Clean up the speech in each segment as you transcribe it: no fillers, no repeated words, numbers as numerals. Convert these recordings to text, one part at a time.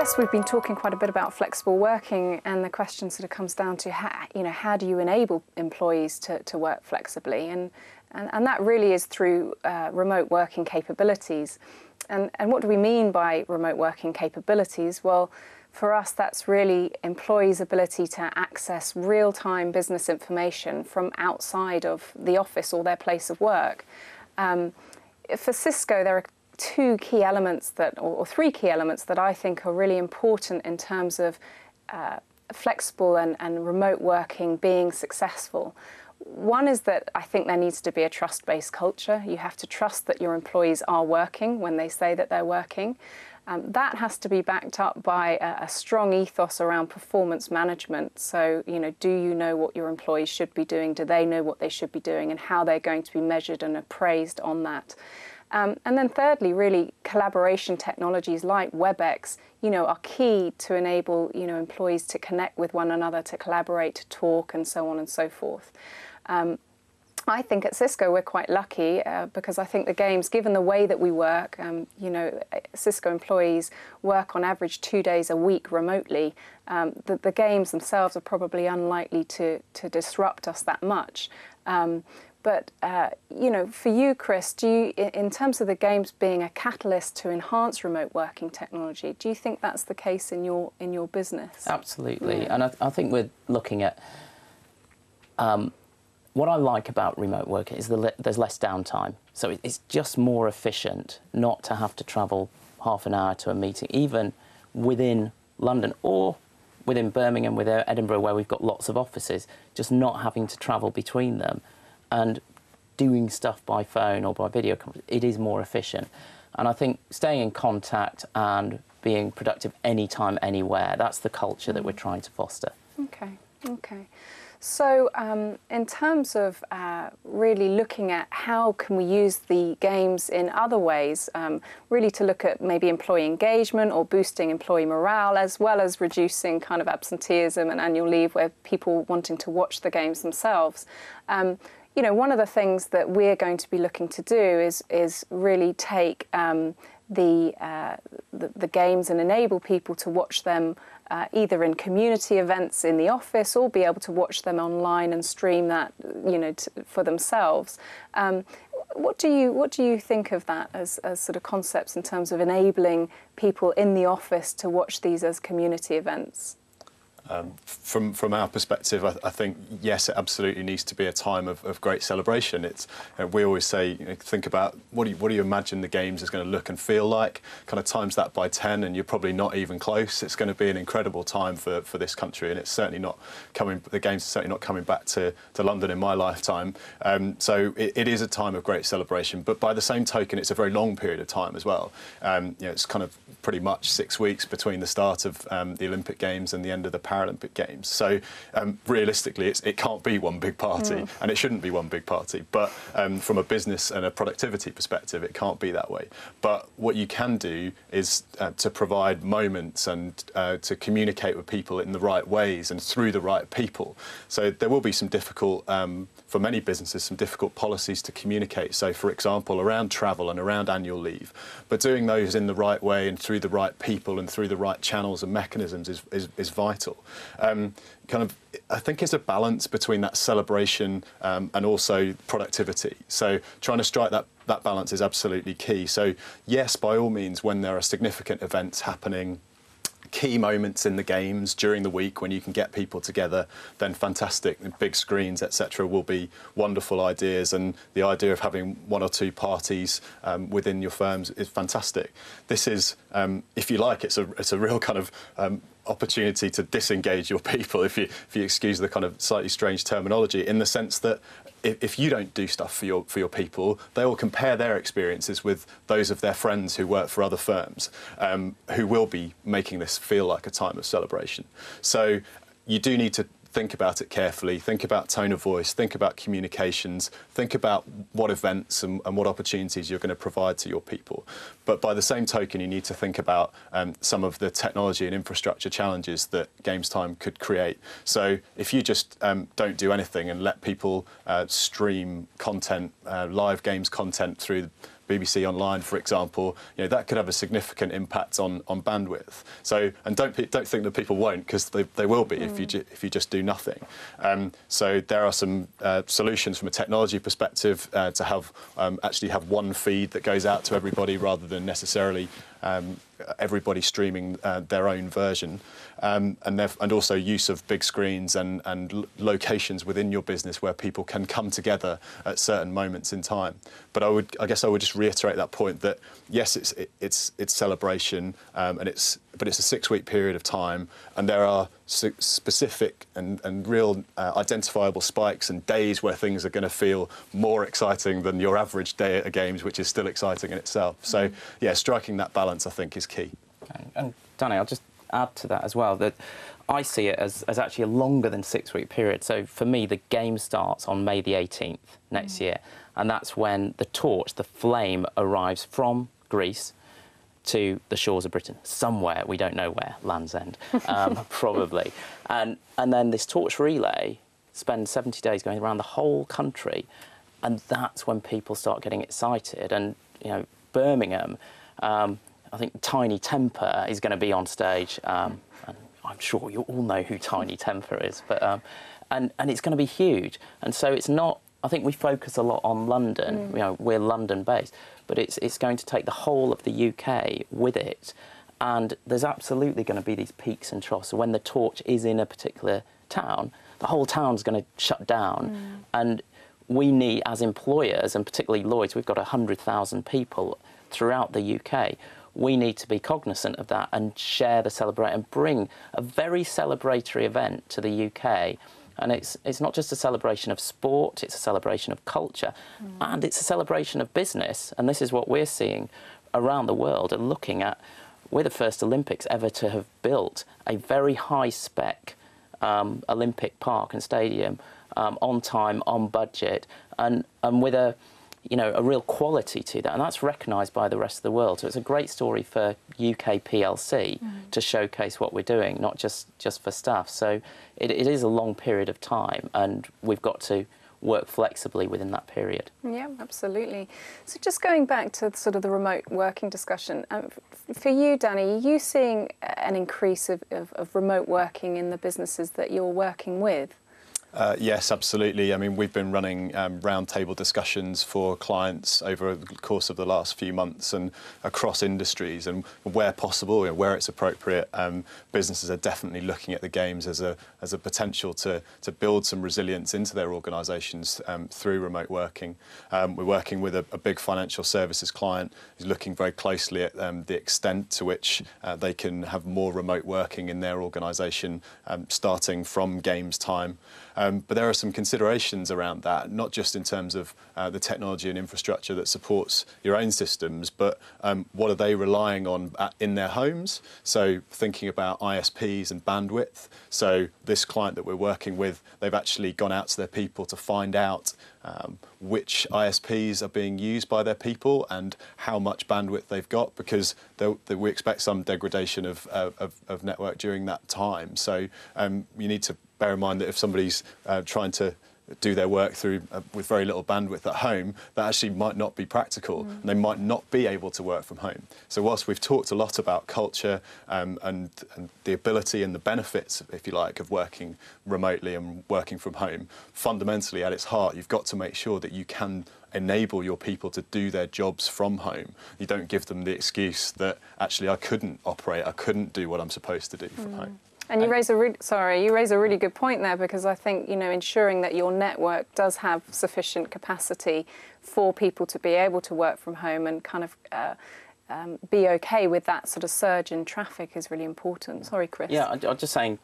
guess we've been talking quite a bit about flexible working, and the question sort of comes down to how do you enable employees to work flexibly, and that really is through remote working capabilities. And what do we mean by remote working capabilities? Well, for us, that's really employees' ability to access real-time business information from outside of the office or their place of work. For Cisco, there are two key elements or three key elements that I think are really important in terms of flexible and remote working being successful. One is that I think there needs to be a trust-based culture. You have to trust that your employees are working when they say that they're working. That has to be backed up by a strong ethos around performance management. So, do you know what your employees should be doing? Do they know what they should be doing, and how they're going to be measured and appraised on that? And then thirdly, really, collaboration technologies like WebEx, are key to enable, employees to connect with one another, to collaborate, to talk, and so on and so forth. I think at Cisco we're quite lucky because I think the games, given the way that we work, Cisco employees work on average 2 days a week remotely. The games themselves are probably unlikely to disrupt us that much. But, for you, Chris, in terms of the games being a catalyst to enhance remote working technology, do you think that's the case in your business? Absolutely. Yeah. And I think we're looking at... what I like about remote working is there's less downtime. So it's just more efficient not to have to travel half an hour to a meeting, even within London or within Birmingham, within Edinburgh, where we've got lots of offices, just not having to travel between them. And doing stuff by phone or by video conference, it is more efficient. And I think staying in contact and being productive anytime, anywhere, that's the culture that we're trying to foster. Okay. So in terms of really looking at how can we use the games in other ways, really to look at maybe employee engagement or boosting employee morale, as well as reducing kind of absenteeism and annual leave where people wanting to watch the games themselves. One of the things that we're going to be looking to do is really take the games and enable people to watch them either in community events in the office or be able to watch them online and stream that, for themselves. What do you think of that as sort of concepts in terms of enabling people in the office to watch these as community events? From our perspective, I think, yes, it absolutely needs to be a time of great celebration. We always say, think about what do you imagine the games is going to look and feel like, kind of times that by 10 and you're probably not even close. It's going to be an incredible time for this country, and it's certainly not the games are certainly not coming back to London in my lifetime. So it is a time of great celebration, but by the same token, it's a very long period of time as well. It's kind of pretty much 6 weeks between the start of the Olympic Games and the end of the Paralympic Games. So realistically, it can't be one big party, and it shouldn't be one big party. But from a business and a productivity perspective, it can't be that way. But what you can do is to provide moments and to communicate with people in the right ways and through the right people. So there will be some difficult, for many businesses, some difficult policies to communicate. So, for example, around travel and around annual leave. But doing those in the right way and through the right people and through the right channels and mechanisms is vital. I think it's a balance between that celebration and also productivity. So trying to strike that balance is absolutely key. So yes, by all means, when there are significant events happening, key moments in the games during the week when you can get people together, then fantastic. Big screens, etc., will be wonderful ideas, and the idea of having 1 or 2 parties within your firms is fantastic. This is, if you like, it's a real kind of opportunity to disengage your people, if you excuse the kind of slightly strange terminology, in the sense that if you don't do stuff for your people, they will compare their experiences with those of their friends who work for other firms, who will be making this feel like a time of celebration. So you do need to think about it carefully, think about tone of voice, think about communications, think about what events and what opportunities you're going to provide to your people. But by the same token, you need to think about some of the technology and infrastructure challenges that Games Time could create. So if you just don't do anything and let people stream content, live games content through BBC Online, for example, that could have a significant impact on bandwidth. So, and don't think that people won't, because they will be if you just do nothing. So there are some solutions from a technology perspective to have actually have one feed that goes out to everybody rather than necessarily everybody streaming their own version, and also use of big screens and locations within your business where people can come together at certain moments in time. But I guess I would just reiterate that point that yes, it's celebration, but it's a 6-week period of time, and there are specific and real identifiable spikes and days where things are going to feel more exciting than your average day at a games, which is still exciting in itself. So yeah, striking that balance I think is key. And Danny, I'll just add to that as well that I see it as actually a longer than 6-week period. So for me, the game starts on May the 18th next year, and that's when the torch, the flame, arrives from Greece to the shores of Britain, somewhere, we don't know where, Land's End, probably. And then this torch relay spends 70 days going around the whole country, and that's when people start getting excited. And, Birmingham, I think Tiny Temper is going to be on stage, and I'm sure you all know who Tiny Temper is, but and it's going to be huge. And so it's not, I think we focus a lot on London, we're London-based, but it's going to take the whole of the UK with it. And there's absolutely going to be these peaks and troughs. So when the torch is in a particular town, the whole town's going to shut down. And we need, as employers, and particularly Lloyds, we've got 100,000 people throughout the UK. We need to be cognizant of that and share the celebrate and bring a very celebratory event to the UK. And it's not just a celebration of sport, it's a celebration of culture, and it's a celebration of business. And this is what we're seeing around the world and looking at. We're the first Olympics ever to have built a very high-spec Olympic park and stadium on time, on budget, and with a real quality to that, and that's recognised by the rest of the world. So it's a great story for UK PLC to showcase what we're doing, not just for staff. So it is a long period of time, and we've got to work flexibly within that period. Yeah, absolutely. So just going back to sort of the remote working discussion, for you, Danny, are you seeing an increase of remote working in the businesses that you're working with? Yes, absolutely. I mean, we've been running roundtable discussions for clients over the course of the last few months and across industries, and where possible, where it's appropriate, businesses are definitely looking at the games as a potential to build some resilience into their organisations through remote working. We're working with a big financial services client who's looking very closely at the extent to which they can have more remote working in their organisation, starting from games time. But there are some considerations around that, not just in terms of the technology and infrastructure that supports your own systems, but what are they relying on in their homes? So thinking about ISPs and bandwidth. So this client that we're working with, they've actually gone out to their people to find out which ISPs are being used by their people and how much bandwidth they've got, because we expect some degradation of network during that time. So you need to bear in mind that if somebody's trying to do their work with very little bandwidth at home, that actually might not be practical, and they might not be able to work from home. So whilst we've talked a lot about culture and the ability and the benefits, if you like, of working remotely and working from home, fundamentally at its heart, you've got to make sure that you can enable your people to do their jobs from home. You don't give them the excuse that actually I couldn't operate, I couldn't do what I'm supposed to do from home. And you raise a really good point there, because I think ensuring that your network does have sufficient capacity for people to be able to work from home and kind of be okay with that sort of surge in traffic is really important. Sorry, Chris. Yeah, I'm just saying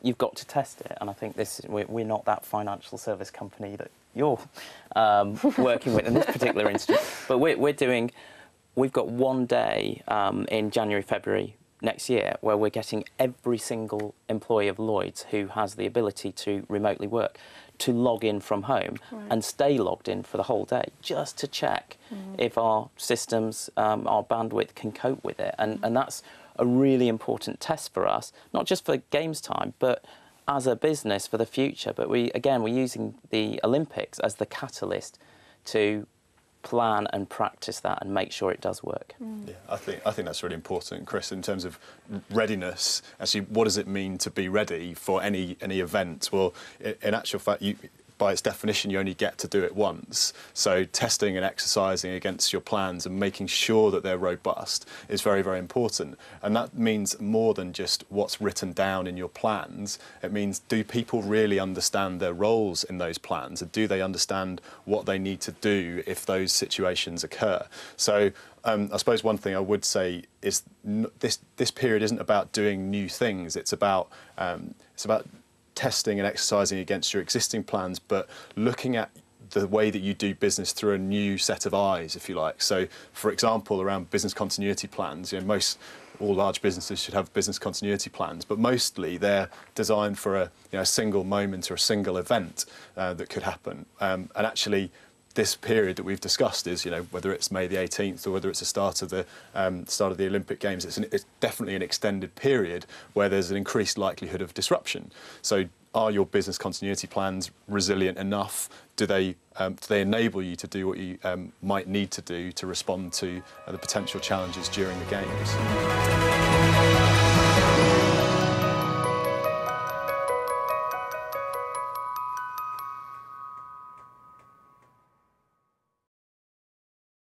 you've got to test it, and I think we're not that financial service company that you're working with in this particular instance, but we've got one day in January, February next year where we're getting every single employee of Lloyds who has the ability to remotely work to log in from home and stay logged in for the whole day, just to check if our systems, our bandwidth can cope with it. And that's a really important test for us, not just for games time, but as a business for the future. But we're using the Olympics as the catalyst to plan and practice that and make sure it does work. Yeah, I think that's really important, Chris, in terms of readiness. Actually, what does it mean to be ready for any event? Well, in actual fact, by its definition, you only get to do it once. So testing and exercising against your plans and making sure that they're robust is very, very important. And that means more than just what's written down in your plans. It means, do people really understand their roles in those plans? And do they understand what they need to do if those situations occur? So I suppose one thing I would say is this period isn't about doing new things. It's about testing and exercising against your existing plans, but looking at the way that you do business through a new set of eyes, if you like. So, for example, around business continuity plans, all large businesses should have business continuity plans, but mostly they're designed for a single moment or a single event that could happen. And actually, this period that we've discussed is, whether it's May the 18th or whether it's the start of the Olympic Games, it's definitely an extended period where there's an increased likelihood of disruption. So, are your business continuity plans resilient enough? Do they enable you to do what you might need to do to respond to the potential challenges during the Games?